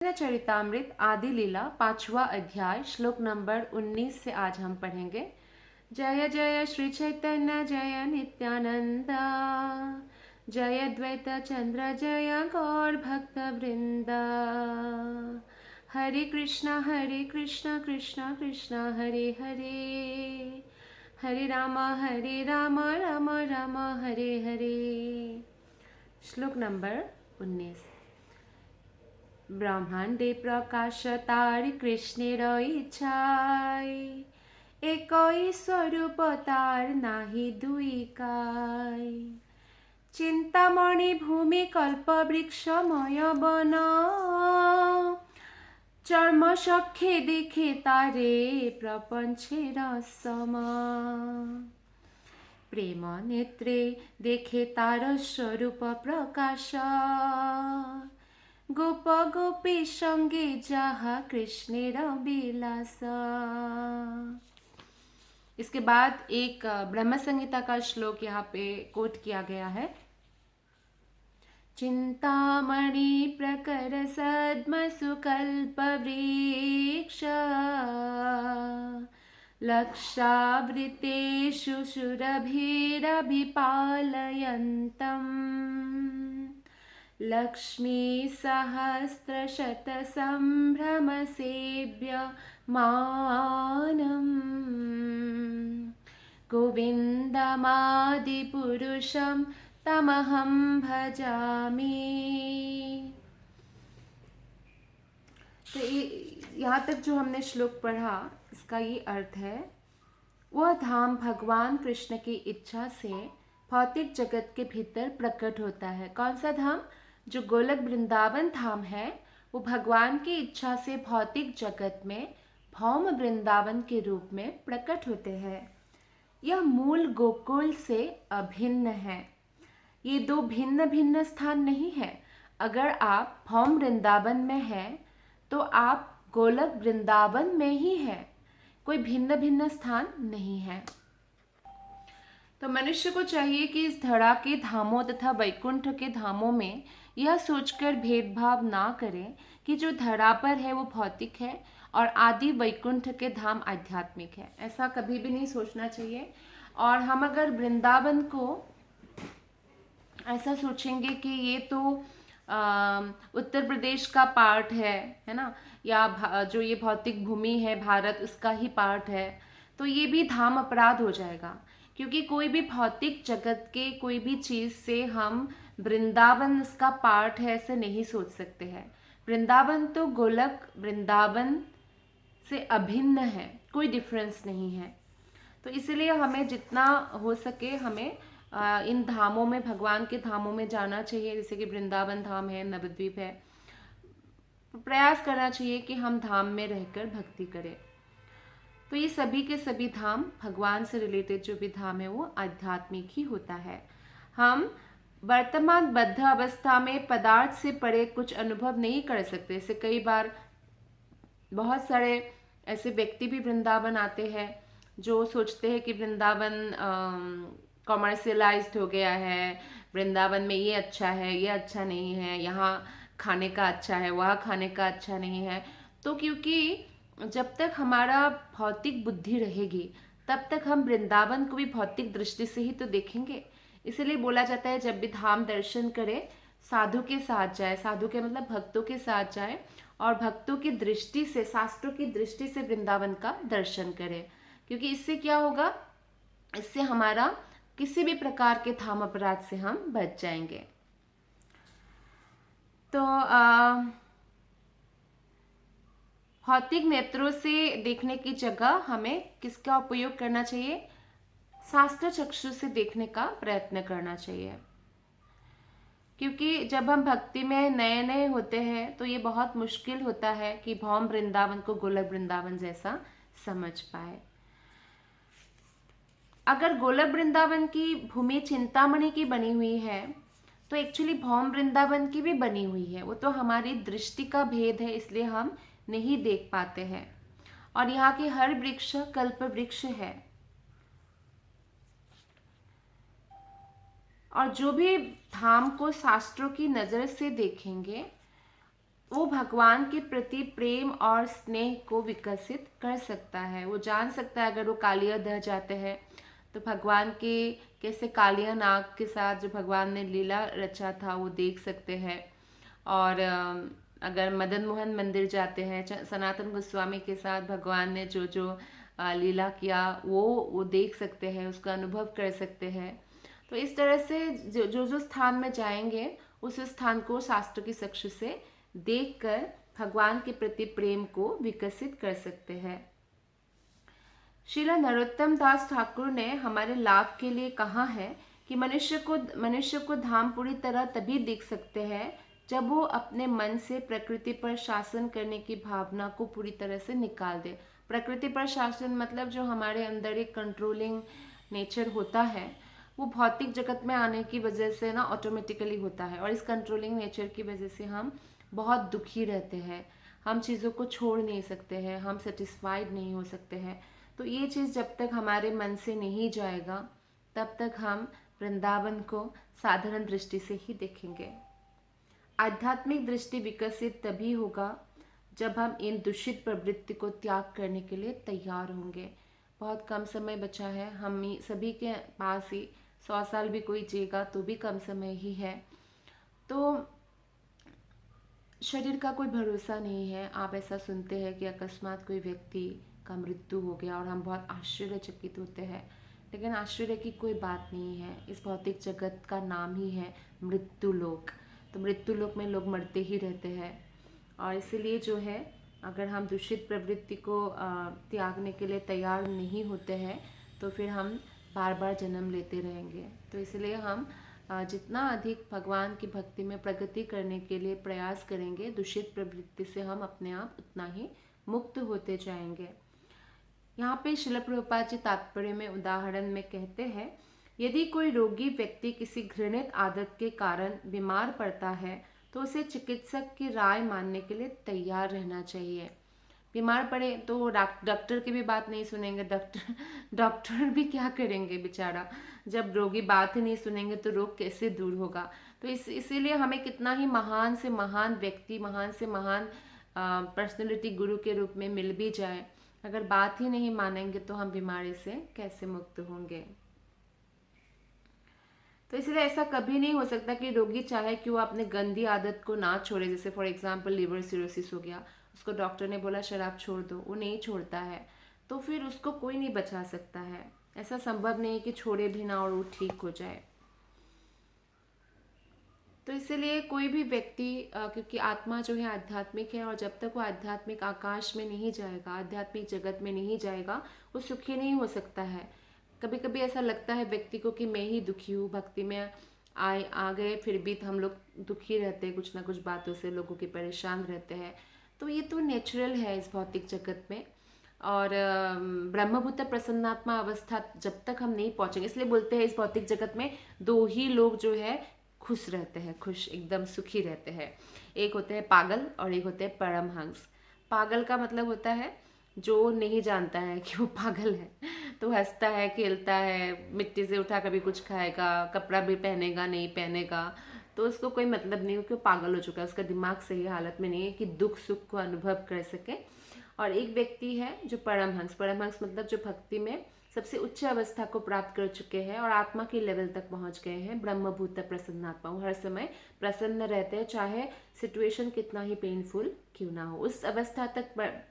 चरितामृत आदि लीला 5वां अध्याय श्लोक नंबर 19 से आज हम पढ़ेंगे। जय जय श्री चैतन्य जय नित्यानंद, जय द्वैत चंद्र जय गौर भक्त वृंद। हरे कृष्णा कृष्ण कृष्ण हरे हरे, हरे राम राम राम हरे हरे। श्लोक नंबर 19। ब्रह्मांडे प्रकाशतार कृष्णेर इच्छाय, एकई स्वरूप तार नाही दुई काय। चिंतामणि भूमि कल्प वृक्षमय बन, चर्म चक्षे देखे तारे प्रपंचेर सम। प्रेम नेत्रे देखे तार स्वरूप प्रकाश, गोप गोपी संगे जहा कृष्णेर विलास। इसके बाद एक ब्रह्म संहिता का श्लोक यहाँ पे कोट किया गया है। चिंतामणि प्रकर सद्मसु कल्प वृक्ष, लक्षावृतेषु सुरभिरभिपालयन्तम्। लक्ष्मी सहस्रशत संभ्रम सेव्य मानम्, गोविन्दमादिपुरुषं तमहं भजामि। तो यहाँ तक जो हमने श्लोक पढ़ा, इसका ये अर्थ है, वह धाम भगवान कृष्ण की इच्छा से भौतिक जगत के भीतर प्रकट होता है। कौन सा धाम? जो गोलक वृंदावन धाम है, वो भगवान की इच्छा से भौतिक जगत में भौम वृंदावन के रूप में प्रकट होते हैं। यह मूल गोकुल से अभिन्न है। ये दो भिन्न भिन्न स्थान नहीं है। अगर आप भौम वृंदावन में हैं तो आप गोलक वृंदावन में ही हैं, कोई भिन्न भिन्न स्थान नहीं है। तो मनुष्य को चाहिए कि इस धरा के धामों तथा वैकुंठ के धामों में यह सोचकर भेदभाव ना करें कि जो धरा पर है वो भौतिक है और आदि वैकुंठ के धाम आध्यात्मिक है। ऐसा कभी भी नहीं सोचना चाहिए। और हम अगर वृंदावन को ऐसा सोचेंगे कि ये तो उत्तर प्रदेश का पार्ट है ना, या जो ये भौतिक भूमि है भारत, उसका ही पार्ट है, तो ये भी धाम अपराध हो जाएगा। क्योंकि कोई भी भौतिक जगत के कोई भी चीज़ से हम वृंदावन उसका पार्ट है ऐसे नहीं सोच सकते हैं। वृंदावन तो गोलक वृंदावन से अभिन्न है, कोई डिफरेंस नहीं है। तो इसलिए हमें जितना हो सके हमें इन धामों में, भगवान के धामों में जाना चाहिए। जैसे कि वृंदावन धाम है, नवद्वीप है, प्रयास करना चाहिए कि हम धाम में रहकर भक्ति करें। तो ये सभी के सभी धाम, भगवान से रिलेटेड जो भी धाम है वो आध्यात्मिक ही होता है। हम वर्तमान बद्ध अवस्था में पदार्थ से परे कुछ अनुभव नहीं कर सकते। जैसे कई बार बहुत सारे ऐसे व्यक्ति भी वृंदावन आते हैं जो सोचते हैं कि वृंदावन कॉमर्शियलाइज्ड हो गया है, वृंदावन में ये अच्छा है, ये अच्छा नहीं है, यहाँ खाने का अच्छा है, वहाँ खाने का अच्छा नहीं है। तो क्योंकि जब तक हमारा भौतिक बुद्धि रहेगी तब तक हम वृंदावन को भी भौतिक दृष्टि से ही तो देखेंगे। इसलिए बोला जाता है जब भी धाम दर्शन करे साधु के साथ जाए। साधु के मतलब भक्तों के साथ जाए और भक्तों की दृष्टि से, शास्त्रों की दृष्टि से वृंदावन का दर्शन करे। क्योंकि इससे क्या होगा, इससे हमारा किसी भी प्रकार के धाम अपराध से हम बच जाएंगे। तो भौतिक नेत्रों से देखने की जगह हमें किसका उपयोग करना चाहिए? शास्त्र चक्षु से देखने का प्रयत्न करना चाहिए। क्योंकि जब हम भक्ति में नए नए होते हैं तो ये बहुत मुश्किल होता है कि भौम वृंदावन को गोलक वृंदावन जैसा समझ पाए। अगर गोलक वृंदावन की भूमि चिंतामणि की बनी हुई है तो एक्चुअली भौम वृंदावन की भी बनी हुई है। वो तो हमारी दृष्टि का भेद है, इसलिए हम नहीं देख पाते हैं। और यहाँ के हर वृक्ष कल्प वृक्ष है। और जो भी धाम को शास्त्रों की नज़र से देखेंगे वो भगवान के प्रति प्रेम और स्नेह को विकसित कर सकता है। वो जान सकता है अगर वो कालिया दह जाते हैं तो भगवान के कैसे कालिया नाग के साथ जो भगवान ने लीला रचा था वो देख सकते हैं। और अगर मदन मोहन मंदिर जाते हैं, सनातन गोस्वामी के साथ भगवान ने जो जो लीला किया वो देख सकते हैं, उसका अनुभव कर सकते हैं। तो इस तरह से जो स्थान में जाएंगे उस स्थान को शास्त्र की चक्षु से देखकर भगवान के प्रति प्रेम को विकसित कर सकते हैं। श्रीला नरोत्तम दास ठाकुर ने हमारे लाभ के लिए कहा है कि मनुष्य को धाम पूरी तरह तभी दिख सकते हैं जब वो अपने मन से प्रकृति पर शासन करने की भावना को पूरी तरह से निकाल दे। प्रकृति पर शासन मतलब जो हमारे अंदर एक कंट्रोलिंग नेचर होता है वो भौतिक जगत में आने की वजह से ना ऑटोमेटिकली होता है, और इस कंट्रोलिंग नेचर की वजह से हम बहुत दुखी रहते हैं, हम चीज़ों को छोड़ नहीं सकते हैं, हम सेटिस्फाइड नहीं हो सकते हैं। तो ये चीज़ जब तक हमारे मन से नहीं जाएगा तब तक हम वृंदावन को साधारण दृष्टि से ही देखेंगे। आध्यात्मिक दृष्टि विकसित तभी होगा जब हम इन दूषित प्रवृत्ति को त्याग करने के लिए तैयार होंगे। बहुत कम समय बचा है, हम सभी के पास ही 100 साल भी कोई जिएगा तो भी कम समय ही है। तो शरीर का कोई भरोसा नहीं है। आप ऐसा सुनते हैं कि अकस्मात कोई व्यक्ति का मृत्यु हो गया और हम बहुत आश्चर्यचकित होते हैं, लेकिन आश्चर्य की कोई बात नहीं है। इस भौतिक जगत का नाम ही है मृत्यु लोक। तो मृत्यु लोक में लोग मरते ही रहते हैं, और इसीलिए जो है अगर हम दूषित प्रवृत्ति को त्यागने के लिए तैयार नहीं होते हैं तो फिर हम बार बार जन्म लेते रहेंगे। तो इसलिए हम जितना अधिक भगवान की भक्ति में प्रगति करने के लिए प्रयास करेंगे, दूषित प्रवृत्ति से हम अपने आप उतना ही मुक्त होते जाएंगे। यहाँ पे श्रील प्रभुपाद जी तात्पर्य में उदाहरण में कहते हैं, यदि कोई रोगी व्यक्ति किसी घृणित आदत के कारण बीमार पड़ता है तो उसे चिकित्सक की राय मानने के लिए तैयार रहना चाहिए। बीमार पड़े तो डॉक्टर की भी बात नहीं सुनेंगे। डॉक्टर भी क्या करेंगे बेचारा, जब रोगी बात ही नहीं सुनेंगे तो रोग कैसे दूर होगा। तो इसीलिए हमें कितना ही महान से महान व्यक्ति, महान से महान पर्सनैलिटी गुरु के रूप में मिल भी जाए, अगर बात ही नहीं मानेंगे तो हम बीमारी से कैसे मुक्त होंगे। तो इसलिए ऐसा कभी नहीं हो सकता कि रोगी चाहे कि वो अपने गंदी आदत को ना छोड़े। जैसे फॉर एग्जांपल लिवर सिरोसिस हो गया, उसको डॉक्टर ने बोला शराब छोड़ दो, वो नहीं छोड़ता है, तो फिर उसको कोई नहीं बचा सकता है। ऐसा संभव नहीं कि छोड़े भी ना और वो ठीक हो जाए। तो इसलिए कोई भी व्यक्ति क्योंकि आत्मा जो है आध्यात्मिक है, और जब तक वो आध्यात्मिक आकाश में नहीं जाएगा, आध्यात्मिक जगत में नहीं जाएगा, वो सुखी नहीं हो सकता है। कभी कभी ऐसा लगता है व्यक्ति को कि मैं ही दुखी हूँ, भक्ति में आ गए फिर भी हम लोग दुखी रहते हैं, कुछ ना कुछ बातों से लोगों के परेशान रहते हैं। तो ये तो नेचुरल है इस भौतिक जगत में। और ब्रह्मभूत प्रसन्नात्मा अवस्था जब तक हम नहीं पहुँचेंगे, इसलिए बोलते हैं इस भौतिक जगत में दो ही लोग जो है खुश रहते हैं, खुश एकदम सुखी रहते हैं। एक होते हैं पागल और एक होते हैं परमहंस। पागल का मतलब होता है जो नहीं जानता है कि वो पागल है, तो हंसता है, खेलता है, मिट्टी से उठा कभी कुछ खाएगा, कपड़ा भी पहनेगा नहीं पहनेगा, तो उसको कोई मतलब नहीं, क्योंकि पागल हो चुका है, उसका दिमाग सही हालत में नहीं है कि दुख सुख को अनुभव कर सके। और एक व्यक्ति है जो परमहंस, परमहंस मतलब जो भक्ति में सबसे उच्च अवस्था को प्राप्त कर चुके हैं और आत्मा के लेवल तक पहुंच गए हैं। ब्रह्मभूत प्रसन्नात्मा, वो हर समय प्रसन्न रहते हैं, चाहे सिचुएशन कितना ही पेनफुल क्यों ना हो। उस अवस्था तक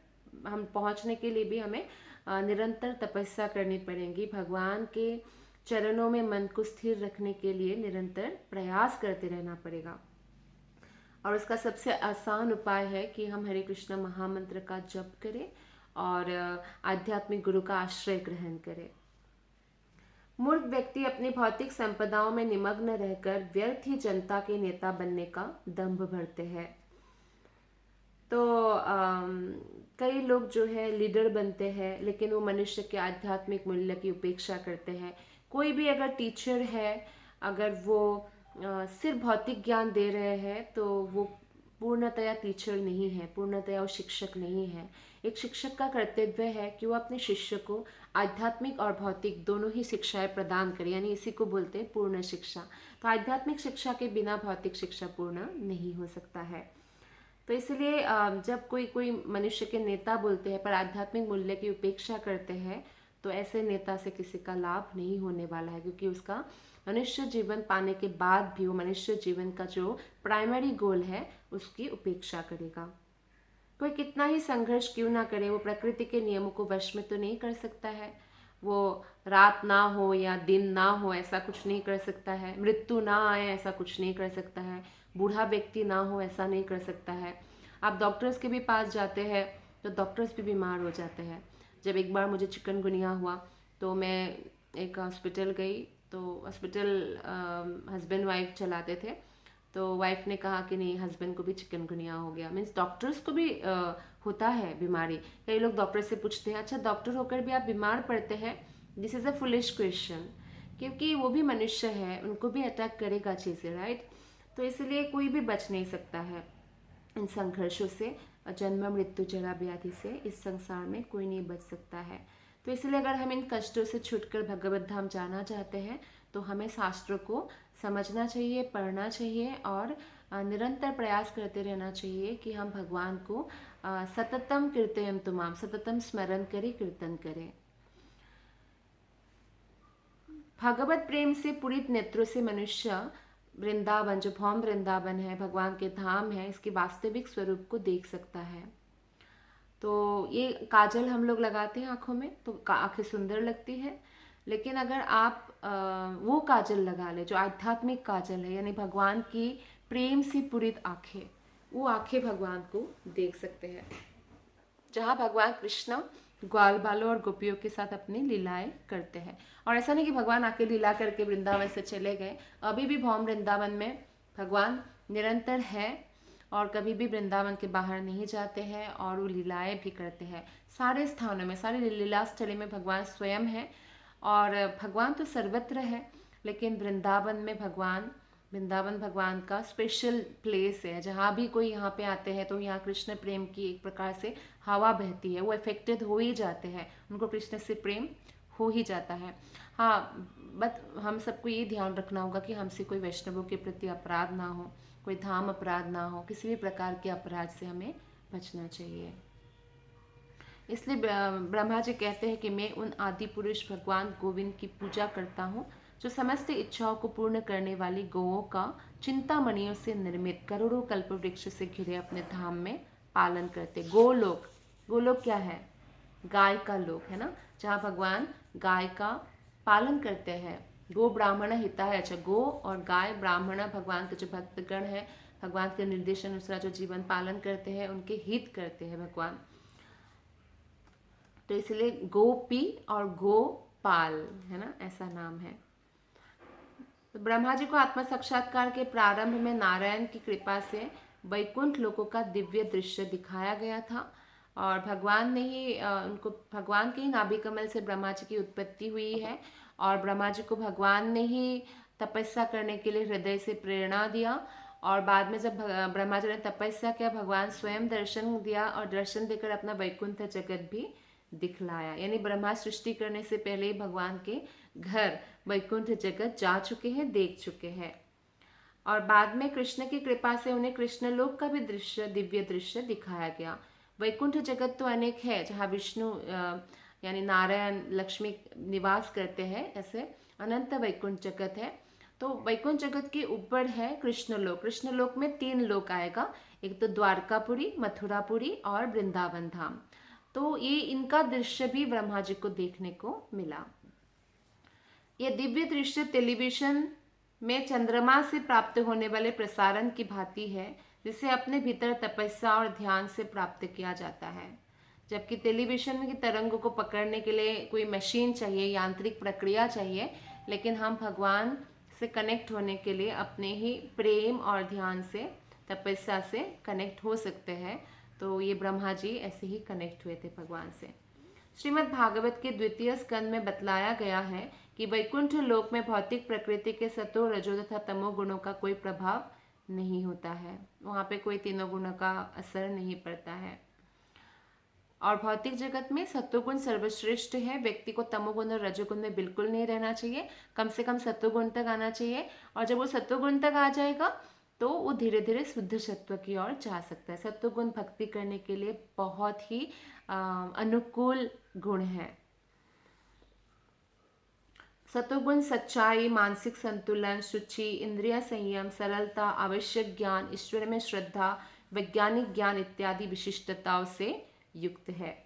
हम पहुंचने के लिए भी हमें निरंतर तपस्या करनी पड़ेगी। भगवान के चरणों में मन को स्थिर रखने के लिए निरंतर प्रयास करते रहना पड़ेगा। और उसका सबसे आसान उपाय है कि हम हरे कृष्ण महामंत्र का जप करें और आध्यात्मिक गुरु का आश्रय ग्रहण करें। मूर्ख व्यक्ति अपनी भौतिक संपदाओं में निमग्न रहकर व्यर्थ ही जनता के नेता बनने का दंभ भरते हैं। तो कई लोग जो है लीडर बनते हैं, लेकिन वो मनुष्य के आध्यात्मिक मूल्य की उपेक्षा करते हैं। कोई भी अगर टीचर है, अगर वो सिर्फ भौतिक ज्ञान दे रहे हैं तो वो पूर्णतया टीचर नहीं है, पूर्णतया वो शिक्षक नहीं है। एक शिक्षक का कर्तव्य है कि वो अपने शिष्य को आध्यात्मिक और भौतिक दोनों ही शिक्षाएं प्रदान करे, यानी इसी को बोलते हैं पूर्ण शिक्षा। तो आध्यात्मिक शिक्षा के बिना भौतिक शिक्षा पूर्ण नहीं हो सकता है। तो इसलिए जब कोई कोई मनुष्य के नेता बोलते हैं पर आध्यात्मिक मूल्य की उपेक्षा करते हैं, तो ऐसे नेता से किसी का लाभ नहीं होने वाला है, क्योंकि उसका मनुष्य जीवन पाने के बाद भी वो मनुष्य जीवन का जो प्राइमरी गोल है उसकी उपेक्षा करेगा। कोई कितना ही संघर्ष क्यों ना करे, वो प्रकृति के नियमों को वश में तो नहीं कर सकता है। वो रात ना हो या दिन ना हो ऐसा कुछ नहीं कर सकता है, मृत्यु ना आए ऐसा कुछ नहीं कर सकता है, बूढ़ा व्यक्ति ना हो ऐसा नहीं कर सकता है। आप डॉक्टर्स के भी पास जाते हैं तो डॉक्टर्स भी बीमार हो जाते हैं। जब एक बार मुझे चिकनगुनिया हुआ तो मैं एक हॉस्पिटल गई, तो हॉस्पिटल हस्बैंड वाइफ चलाते थे, तो वाइफ ने कहा कि नहीं हस्बैंड को भी चिकनगुनिया हो गया। मीन्स डॉक्टर्स को भी होता है बीमारी। कई लोग डॉक्टर से पूछते हैं अच्छा डॉक्टर होकर भी आप बीमार पड़ते हैं, this is a foolish question, क्योंकि वो भी मनुष्य है, उनको भी अटैक करेगा चीज़ें, राइट। तो इसलिए कोई भी बच नहीं सकता है इन संघर्षों से, जन्म मृत्यु जरा व्याधि से इस संसार में कोई नहीं बच सकता है। तो इसलिए अगर हम इन कष्टों से छूटकर भगवत धाम जाना चाहते हैं तो हमें शास्त्रों को समझना चाहिए, पढ़ना चाहिए और निरंतर प्रयास करते रहना चाहिए कि हम भगवान को सततम कीर्तयम तुमाम, सततम स्मरण करें, कीर्तन करें। भगवत प्रेम से पूरित नेत्रों से मनुष्य वृंदावन, जो भौम वृंदावन है, भगवान के धाम है, इसके वास्तविक स्वरूप को देख सकता है। तो ये काजल हम लोग लगाते हैं आँखों में तो आँखें सुंदर लगती है, लेकिन अगर आप वो काजल लगा ले जो आध्यात्मिक काजल है, यानी भगवान की प्रेम से पूरित आँखें, वो आँखें भगवान को देख सकते हैं, जहाँ भगवान कृष्ण ग्वाल बालों और गोपियों के साथ अपनी लीलाएं करते हैं। और ऐसा नहीं कि भगवान आके लीला करके वृंदावन से चले गए, अभी भी भौम वृंदावन में भगवान निरंतर है और कभी भी वृंदावन के बाहर नहीं जाते हैं और वो लीलाएं भी करते हैं। सारे स्थानों में, सारी लीला स्थली में भगवान स्वयं है और भगवान तो सर्वत्र है, लेकिन वृंदावन में वृंदावन भगवान का स्पेशल प्लेस है। जहाँ भी कोई यहाँ पे आते हैं तो यहाँ कृष्ण प्रेम की एक प्रकार से हवा बहती है, वो अफेक्टेड हो ही जाते हैं, उनको कृष्ण से प्रेम हो ही जाता है। हाँ, बट हम सबको ये ध्यान रखना होगा कि हमसे कोई वैष्णवों के प्रति अपराध ना हो, कोई धाम अपराध ना हो, किसी भी प्रकार के अपराध से हमें बचना चाहिए। इसलिए ब्रह्मा जी कहते हैं कि मैं उन आदि पुरुष भगवान गोविंद की पूजा करता हूँ जो समस्त इच्छाओं को पूर्ण करने वाली गौओं का चिंतामणियों से निर्मित करोड़ों कल्प वृक्ष से घिरे अपने धाम में पालन करते। गोलोक, गोलोक क्या है? गाय का लोक है ना, जहाँ भगवान गाय का पालन करते हैं। गो ब्राह्मण हिता है, अच्छा गो और गाय ब्राह्मण भगवान के जो भक्तगण है, भगवान के निर्देश अनुसार जो जीवन पालन करते हैं, उनके हित करते हैं भगवान। तो इसलिए गोपी और गोपाल है ना, ऐसा नाम है। तो ब्रह्मा जी को आत्म साक्षात्कार के प्रारंभ में नारायण की कृपा से वैकुंठ लोकों का दिव्य दृश्य दिखाया गया था और भगवान ने ही उनको, भगवान के ही नाभि कमल से ब्रह्मा जी की उत्पत्ति हुई है और ब्रह्मा जी को भगवान ने ही तपस्या करने के लिए हृदय से प्रेरणा दिया और बाद में जब ब्रह्मा जी ने तपस्या किया, भगवान स्वयं दर्शन दिया और दर्शन देकर अपना वैकुंठ जगत भी दिखलाया। यानी ब्रह्मा सृष्टि करने से पहले ही भगवान के घर वैकुंठ जगत जा चुके हैं, देख चुके हैं। और बाद में कृष्ण की कृपा से उन्हें कृष्ण लोक का भी दृश्य, दिव्य दृश्य दिखाया गया। वैकुंठ जगत तो अनेक है जहाँ विष्णु यानी नारायण लक्ष्मी निवास करते हैं, ऐसे अनंत वैकुंठ जगत है। तो वैकुंठ जगत के ऊपर है कृष्णलोक। कृष्णलोक में 3 लोक आएगा, एक तो द्वारकापुरी, मथुरापुरी और वृंदावन धाम। तो ये इनका दृश्य भी ब्रह्मा जी को देखने को मिला। यह दिव्य दृश्य टेलीविजन में चंद्रमा से प्राप्त होने वाले प्रसारण की भांति है, जिसे अपने भीतर तपस्या और ध्यान से प्राप्त किया जाता है। जबकि टेलीविजन की तरंगों को पकड़ने के लिए कोई मशीन चाहिए, यांत्रिक प्रक्रिया चाहिए, लेकिन हम भगवान से कनेक्ट होने के लिए अपने ही प्रेम और ध्यान से, तपस्या से कनेक्ट हो सकते हैं। तो ये ब्रह्मा जी ऐसे ही कनेक्ट हुए थे भगवान से। श्रीमद् भागवत के 2वें स्कंद में बतलाया गया है कि वैकुंठ लोक में भौतिक प्रकृति के सतो, रजो तथा तमो गुणों का कोई प्रभाव नहीं होता है। वहाँ पे कोई तीनों गुणों का असर नहीं पड़ता है। और भौतिक जगत में सत्वगुण सर्वश्रेष्ठ है। व्यक्ति को तमोगुण और रजोगुण में बिल्कुल नहीं रहना चाहिए, कम से कम सत्वगुण तक आना चाहिए। और जब वो सत्वगुण तक आ जाएगा तो वो धीरे धीरे शुद्ध सत्व की ओर जा सकता है। सत्वगुण भक्ति करने के लिए बहुत ही अनुकूल गुण है। सत्वगुण सच्चाई, मानसिक संतुलन, शुचि, इंद्रिय संयम, सरलता, आवश्यक ज्ञान, ईश्वर में श्रद्धा, वैज्ञानिक ज्ञान इत्यादि विशिष्टताओं से युक्त है।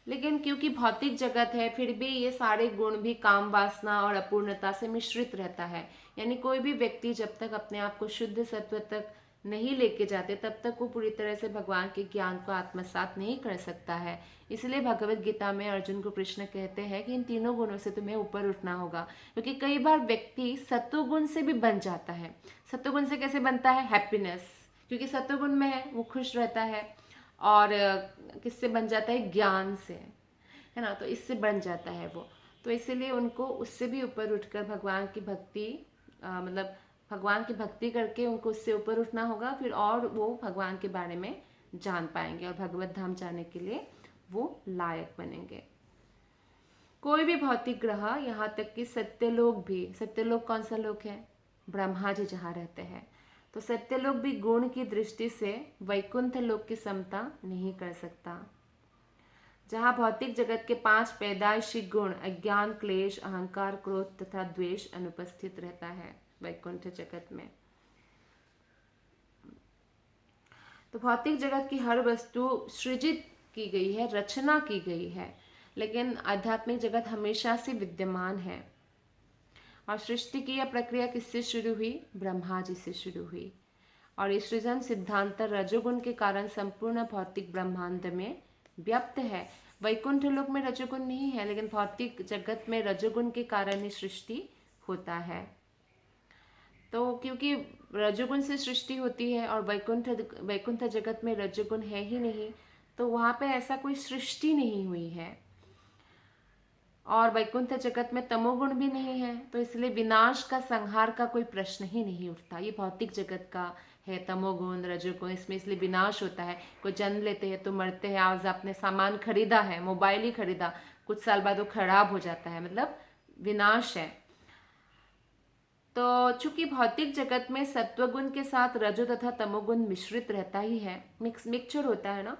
लेकिन क्योंकि भौतिक जगत है, फिर भी ये सारे गुण भी काम वासना और अपूर्णता से मिश्रित रहता है। यानी कोई भी व्यक्ति जब तक अपने आप को शुद्ध सत्व तक नहीं लेके जाते, तब तक वो पूरी तरह से भगवान के ज्ञान को आत्मसात नहीं कर सकता है। इसलिए भगवत गीता में अर्जुन को कृष्ण कहते हैं कि इन तीनों गुणों से तुम्हें ऊपर उठना होगा, क्योंकि कई बार व्यक्ति सत्वगुण से भी बन जाता है। सत्वगुण से कैसे बनता है? हैप्पीनेस, क्योंकि सत्वगुण में है वो खुश रहता है। और किससे बन जाता है? ज्ञान से, है ना। तो इससे बन जाता है वो। तो इसीलिए उनको उससे भी ऊपर उठकर भगवान की भक्ति मतलब भगवान की भक्ति करके उनको उससे ऊपर उठना होगा, फिर और वो भगवान के बारे में जान पाएंगे और भगवत धाम जाने के लिए वो लायक बनेंगे। कोई भी भौतिक ग्रह, यहाँ तक कि सत्यलोक भी, सत्यलोक कौन सा लोक है? ब्रह्मा जी जहाँ रहते हैं। तो सत्यलोक भी गुण की दृष्टि से वैकुंठ लोक की समता नहीं कर सकता। जहाँ भौतिक जगत के 5 पैदाइशी गुण अज्ञान, क्लेश, अहंकार, क्रोध तथा द्वेष अनुपस्थित रहता है वैकुंठ जगत में। तो भौतिक जगत की हर वस्तु सृजित की गई है, रचना की गई है, लेकिन आध्यात्मिक जगत हमेशा से विद्यमान है। और सृष्टि की यह प्रक्रिया किससे शुरू हुई? ब्रह्मा जी से शुरू हुई। और ये सृजन सिद्धांत रजोगुण के कारण संपूर्ण भौतिक ब्रह्मांड में व्याप्त है। वैकुंठ लोक में रजोगुण नहीं है, लेकिन भौतिक जगत में रजोगुण के कारण ही सृष्टि होता है। तो क्योंकि रजोगुण से सृष्टि होती है और वैकुंठ जगत में रजोगुण है ही नहीं, तो वहाँ पे ऐसा कोई सृष्टि नहीं हुई है। और वैकुंठ जगत में तमोगुण भी नहीं है, तो इसलिए विनाश का, संहार का कोई प्रश्न ही नहीं उठता। ये भौतिक जगत का है, तमोगुण, रजोगुण, इसमें इसलिए विनाश होता है। कोई जन्म लेते हैं तो मरते हैं। आज आपने सामान खरीदा है, मोबाइल ही खरीदा, कुछ साल बाद वो खराब हो जाता है, मतलब विनाश है। तो चूंकि भौतिक जगत में सत्वगुण के साथ रजो तथा तमोगुण मिश्रित रहता ही है, मिक्सचर होता है ना,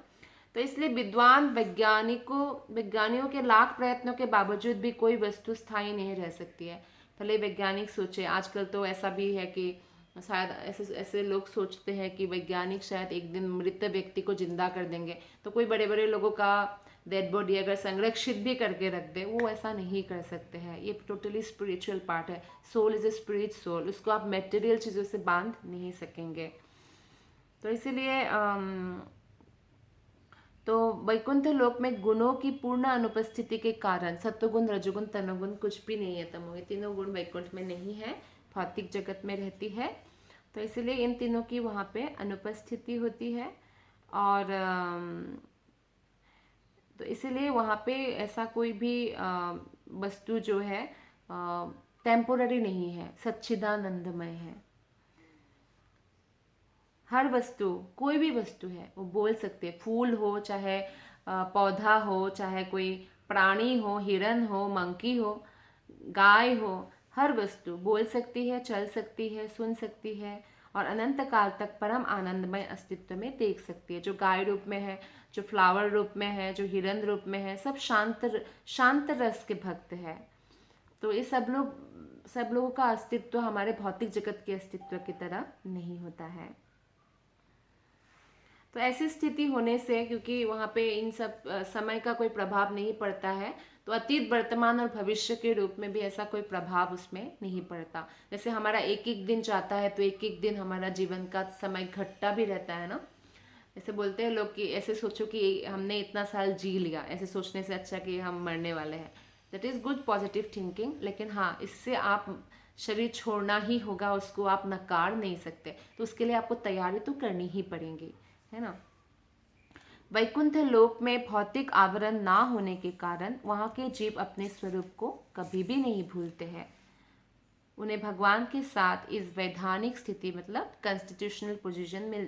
तो इसलिए विद्वान वैज्ञानिकों के लाख प्रयत्नों के बावजूद भी कोई वस्तु स्थायी नहीं रह सकती है। भले वैज्ञानिक सोचे, आजकल तो ऐसा भी है कि शायद ऐसे लोग सोचते हैं कि वैज्ञानिक शायद एक दिन मृत व्यक्ति को जिंदा कर देंगे, तो कोई बड़े बड़े लोगों का डेड बॉडी अगर संरक्षित भी करके रख दे, वो ऐसा नहीं कर सकते हैं। ये टोटली स्पिरिचुअल पार्ट है। Soul is a spirit soul, उसको आप मेटेरियल चीज़ों से बांध नहीं सकेंगे। तो इसीलिए तो वैकुंठ लोक में गुणों की पूर्ण अनुपस्थिति के कारण सत्वगुण, रजोगुण, तमोगुण कुछ भी नहीं है। तमो, ये तीनों गुण वैकुंठ में नहीं है, भौतिक जगत में रहती है। तो इसलिए इन तीनों की वहाँ पे अनुपस्थिति होती है। और तो इसलिए वहाँ पे ऐसा कोई भी वस्तु जो है टेम्पोररी नहीं है, सच्चिदानंदमय है। हर वस्तु, कोई भी वस्तु है, वो बोल सकते हैं। फूल हो, चाहे पौधा हो, चाहे कोई प्राणी हो, हिरन हो, मंकी हो, गाय हो, हर वस्तु बोल सकती है, चल सकती है, सुन सकती है और अनंत काल तक परम आनंदमय अस्तित्व में देख सकती है। जो गाय रूप में है, जो फ्लावर रूप में है, जो हिरन रूप में है, सब शांत रस के भक्त है। तो ये सब लोगों का अस्तित्व हमारे भौतिक जगत के अस्तित्व की तरह नहीं होता है। तो ऐसी स्थिति होने से, क्योंकि वहाँ पे इन सब समय का कोई प्रभाव नहीं पड़ता है, तो अतीत, वर्तमान और भविष्य के रूप में भी ऐसा कोई प्रभाव उसमें नहीं पड़ता। जैसे हमारा एक एक दिन जाता है, तो एक एक दिन हमारा जीवन का समय घटता भी रहता है ना। ऐसे बोलते हैं लोग कि ऐसे सोचो कि हमने इतना साल जी लिया, ऐसे सोचने से अच्छा कि हम मरने वाले हैं। That is good positive thinking. लेकिन हाँ, इससे आप शरीर छोड़ना ही होगा, उसको आप नकार नहीं सकते। तो उसके लिए आपको तैयारी तो करनी ही पड़ेगी, है ना। वैकुंठ लोक में भौतिक आवरण ना होने के कारण वहाँ के जीव अपने स्वरूप को कभी भी नहीं भूलते हैं। उन्हें भगवान के साथ इस वैधानिक स्थिति, मतलब कॉन्स्टिट्यूशनल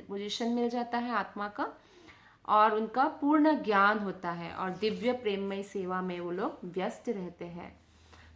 पोजीशन मिल जाता है आत्मा का, और उनका पूर्ण ज्ञान होता है और दिव्य प्रेममय सेवा में वो लोग व्यस्त रहते हैं।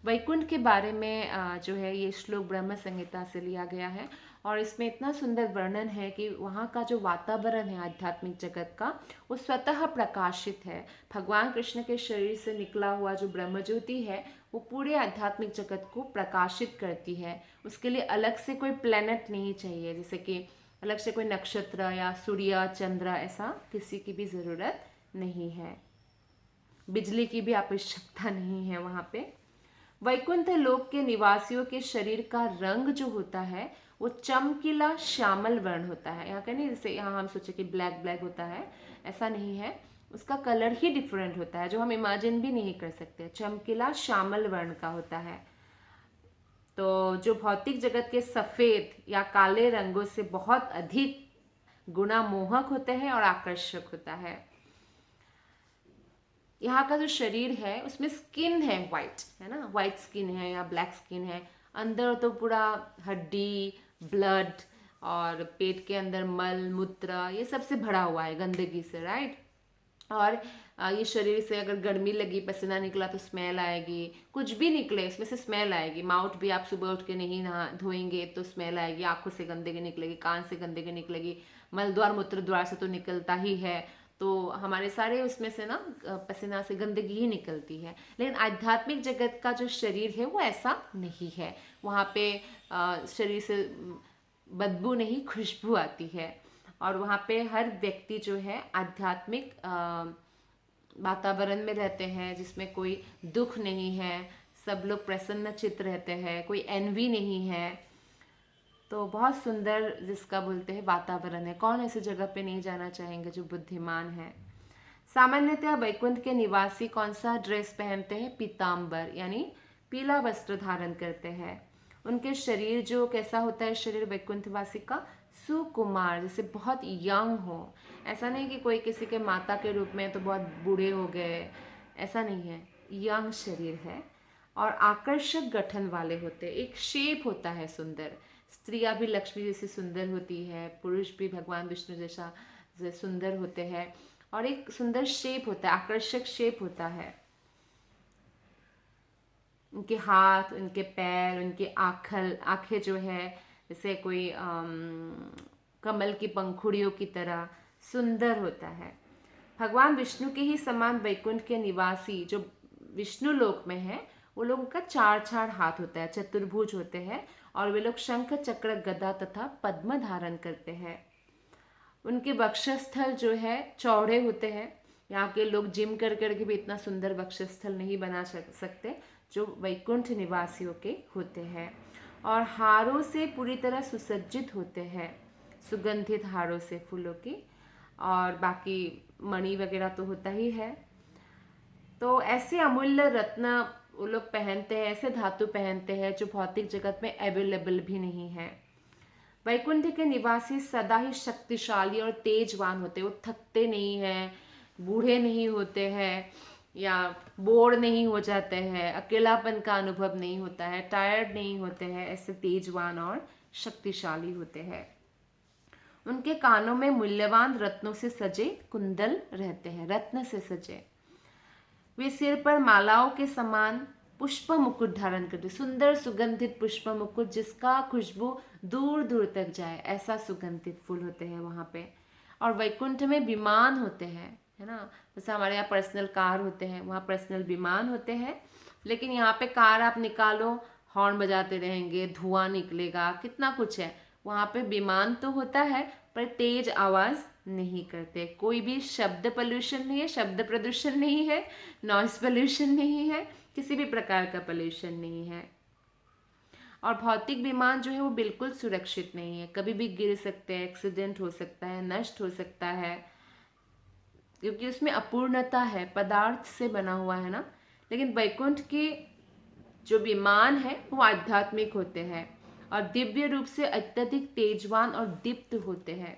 वैकुंठ के बारे में जो है ये श्लोक ब्रह्म संहिता से लिया गया है और इसमें इतना सुंदर वर्णन है कि वहाँ का जो वातावरण है आध्यात्मिक जगत का वो स्वतः प्रकाशित है। भगवान कृष्ण के शरीर से निकला हुआ जो ब्रह्म ज्योति है वो पूरे आध्यात्मिक जगत को प्रकाशित करती है। उसके लिए अलग से कोई प्लेनेट नहीं चाहिए, जैसे कि अलग से कोई नक्षत्र या सूर्य चंद्र, ऐसा किसी की भी ज़रूरत नहीं है। बिजली की भी आवश्यकता नहीं है वहाँ पे। वैकुंठ लोक के निवासियों के शरीर का रंग जो होता है वो चमकीला श्यामल वर्ण होता है। यहाँ का नहीं, जैसे यहाँ हम सोचे कि ब्लैक ब्लैक होता है, ऐसा नहीं है। उसका कलर ही डिफरेंट होता है जो हम इमेजिन भी नहीं कर सकते। चमकीला श्यामल वर्ण का होता है। तो जो भौतिक जगत के सफ़ेद या काले रंगों से बहुत अधिक गुना मोहक होते हैं और आकर्षक होता है। यहाँ का जो शरीर है उसमें स्किन है वाइट, है ना, वाइट स्किन है या ब्लैक स्किन है। अंदर तो पूरा हड्डी, ब्लड और पेट के अंदर मल मूत्र ये सबसे भरा हुआ है गंदगी से, राइट। और ये शरीर से अगर गर्मी लगी, पसीना निकला तो स्मेल आएगी। कुछ भी निकले उसमें से स्मेल आएगी। माउथ भी आप सुबह उठ के नहीं नहा धोएंगे तो स्मेल आएगी। आंखों से गंदगी निकलेगी, कान से गंदगी निकलेगी, मल द्वार मूत्र द्वार से तो निकलता ही है। तो हमारे सारे उसमें से ना पसीना से गंदगी ही निकलती है। लेकिन आध्यात्मिक जगत का जो शरीर है वो ऐसा नहीं है। वहाँ पे शरीर से बदबू नहीं, खुशबू आती है। और वहाँ पे हर व्यक्ति जो है आध्यात्मिक वातावरण में रहते हैं जिसमें कोई दुख नहीं है। सब लोग प्रसन्न चित्त रहते हैं, कोई एनवी नहीं है। तो बहुत सुंदर जिसका बोलते हैं वातावरण है। कौन ऐसी जगह पे नहीं जाना चाहेंगे जो बुद्धिमान है। सामान्यतः वैकुंठ के निवासी कौन सा ड्रेस पहनते हैं? पीताम्बर, यानी पीला वस्त्र धारण करते हैं। उनके शरीर जो कैसा होता है शरीर वैकुंठवासी का? सुकुमार, जैसे बहुत यंग हो। ऐसा नहीं कि कोई किसी के माता के रूप में तो बहुत बूढ़े हो गए, ऐसा नहीं है। यंग शरीर है और आकर्षक गठन वाले होते हैं। एक शेप होता है सुंदर। स्त्रियां भी लक्ष्मी जैसी सुंदर होती है, पुरुष भी भगवान विष्णु जैसा सुंदर होते हैं और एक सुंदर शेप होता है, आकर्षक शेप होता है। उनके हाथ, उनके पैर, उनके आंखें जो है जैसे कोई कमल की पंखुड़ियों की तरह सुंदर होता है। भगवान विष्णु के ही समान वैकुंठ के निवासी जो विष्णु लोक में है वो लोगों का चार चार हाथ होता है, चतुर्भुज होते हैं और वे लोग शंख चक्र गदा तथा पद्म धारण करते हैं। उनके वक्षस्थल जो है चौड़े होते हैं। यहाँ के लोग जिम कर करके भी इतना सुंदर वक्षस्थल नहीं बना सकते जो वैकुंठ निवासियों के होते हैं। और हारों से पूरी तरह सुसज्जित होते हैं, सुगंधित हारों से, फूलों की, और बाकी मणि वगैरह तो होता ही है। तो ऐसे अमूल्य रत्न वो लोग पहनते हैं, ऐसे धातु पहनते हैं जो भौतिक जगत में अवेलेबल भी नहीं है। वैकुंठ के निवासी सदा ही शक्तिशाली और तेजवान होते हैं। वो थकते नहीं हैं, बूढ़े नहीं होते हैं या बोर नहीं हो जाते हैं, अकेलापन का अनुभव नहीं होता है, टायर्ड नहीं होते हैं। ऐसे तेजवान और शक्तिशाली होते हैं। उनके कानों में मूल्यवान रत्नों से सजे कुंडल रहते हैं, रत्न से सजे। वे सिर पर मालाओं के समान पुष्प मुकुट धारण करते, सुंदर सुगंधित पुष्प मुकुट जिसका खुशबू दूर दूर तक जाए, ऐसा सुगंधित फूल होते हैं वहाँ पे। और वैकुंठ में विमान होते हैं, है ना, जैसे हमारे यहाँ पर्सनल कार होते हैं, वहाँ पर्सनल विमान होते हैं। लेकिन यहाँ पे कार आप निकालो, हॉर्न बजाते रहेंगे, धुआं निकलेगा, कितना कुछ है। वहाँ पे विमान तो होता है पर तेज आवाज़ नहीं करते। कोई भी शब्द पोल्यूशन नहीं है, शब्द प्रदूषण नहीं है, नॉइस पोल्यूशन नहीं है, किसी भी प्रकार का पोल्यूशन नहीं है। और भौतिक विमान जो है वो बिल्कुल सुरक्षित नहीं है, कभी भी गिर सकते हैं, एक्सीडेंट हो सकता है, नष्ट हो सकता है, क्योंकि उसमें अपूर्णता है, पदार्थ से बना हुआ है ना। लेकिन वैकुंठ के जो विमान है वो आध्यात्मिक होते हैं और दिव्य रूप से अत्यधिक तेजवान और दीप्त होते हैं।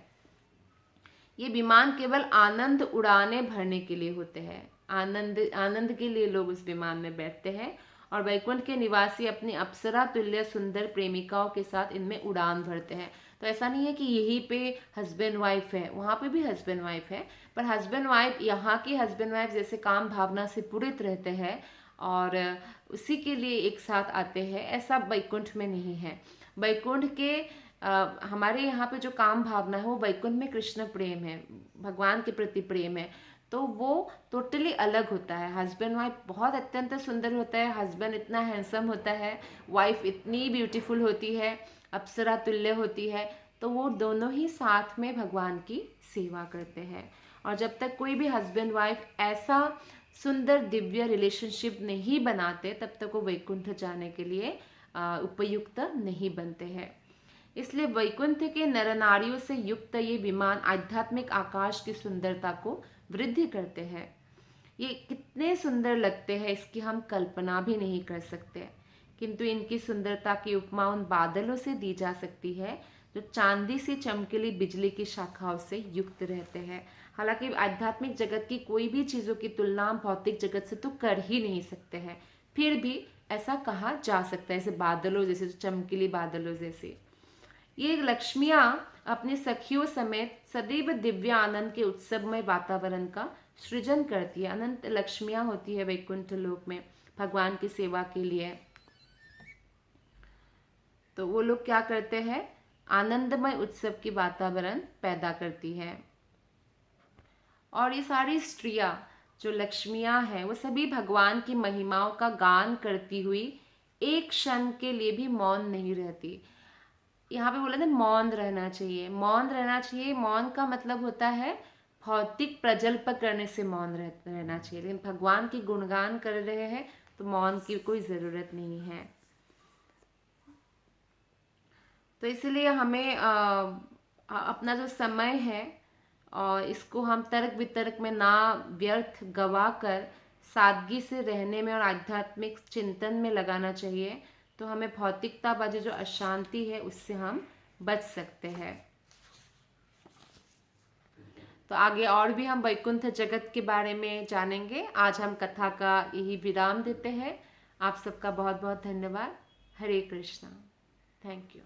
ये विमान केवल आनंद उड़ाने भरने के लिए होते हैं, आनंद के लिए लोग उस विमान में बैठते हैं। और वैकुंठ के निवासी अपनी अप्सरा तुल्य सुंदर प्रेमिकाओं के साथ इनमें उड़ान भरते हैं। तो ऐसा नहीं है कि यहीं पे हस्बैंड वाइफ है, वहाँ पे भी हस्बैंड वाइफ है, पर हस्बैंड वाइफ यहाँ के हस्बैंड वाइफ जैसे काम भावना से पूरित रहते हैं और उसी के लिए एक साथ आते हैं, ऐसा वैकुंठ में नहीं है। वैकुंठ के हमारे यहाँ पे जो काम भावना है वो वैकुंठ में कृष्ण प्रेम है, भगवान के प्रति प्रेम है, तो वो टोटली अलग होता है। हस्बैंड वाइफ बहुत अत्यंत सुंदर होता है, हस्बैंड इतना हैंडसम होता है, वाइफ इतनी ब्यूटीफुल होती है, अप्सरा तुल्य होती है, तो वो दोनों ही साथ में भगवान की सेवा करते हैं। और जब तक कोई भी हस्बैंड वाइफ ऐसा सुंदर दिव्य रिलेशनशिप नहीं बनाते, तब तक वो वैकुंठ जाने के लिए उपयुक्त नहीं बनते हैं। इसलिए वैकुंठ के नर नारियों से युक्त ये विमान आध्यात्मिक आकाश की सुंदरता को वृद्धि करते हैं। ये कितने सुंदर लगते हैं, इसकी हम कल्पना भी नहीं कर सकते, किंतु इनकी सुंदरता की उपमा उन बादलों से दी जा सकती है जो चांदी सी चमकीली बिजली की शाखाओं से युक्त रहते हैं। हालांकि आध्यात्मिक जगत की कोई भी चीज़ों की तुलना हम भौतिक जगत से तो कर ही नहीं सकते हैं, फिर भी ऐसा कहा जा सकता है, जैसे बादलों जैसे, चमकीली बादलों जैसे। ये लक्ष्मियाँ अपनी सखियों समेत सदैव दिव्य आनंद के उत्सवमय वातावरण का सृजन करती है। अनंत लक्ष्मियाँ होती है वैकुंठ लोक में भगवान की सेवा के लिए। तो वो लोग क्या करते हैं, आनंदमय उत्सव की वातावरण पैदा करती है। और ये सारी स्त्रियां जो लक्ष्मियां हैं वो सभी भगवान की महिमाओं का गान करती हुई एक क्षण के लिए भी मौन नहीं रहती। यहाँ पे बोला था मौन रहना चाहिए, मौन रहना चाहिए। मौन का मतलब होता है भौतिक प्रजल्प करने से मौन रहना चाहिए, लेकिन भगवान की गुणगान कर रहे हैं तो मौन की कोई ज़रूरत नहीं है। तो इसलिए हमें अपना जो समय है और इसको हम तर्क वितर्क में ना व्यर्थ गवा कर सादगी से रहने में और आध्यात्मिक चिंतन में लगाना चाहिए, तो हमें भौतिकतावादी जो अशांति है उससे हम बच सकते हैं। तो आगे और भी हम वैकुंठ जगत के बारे में जानेंगे। आज हम कथा का यही विराम देते हैं। आप सबका बहुत बहुत धन्यवाद। हरे कृष्णा। Thank you.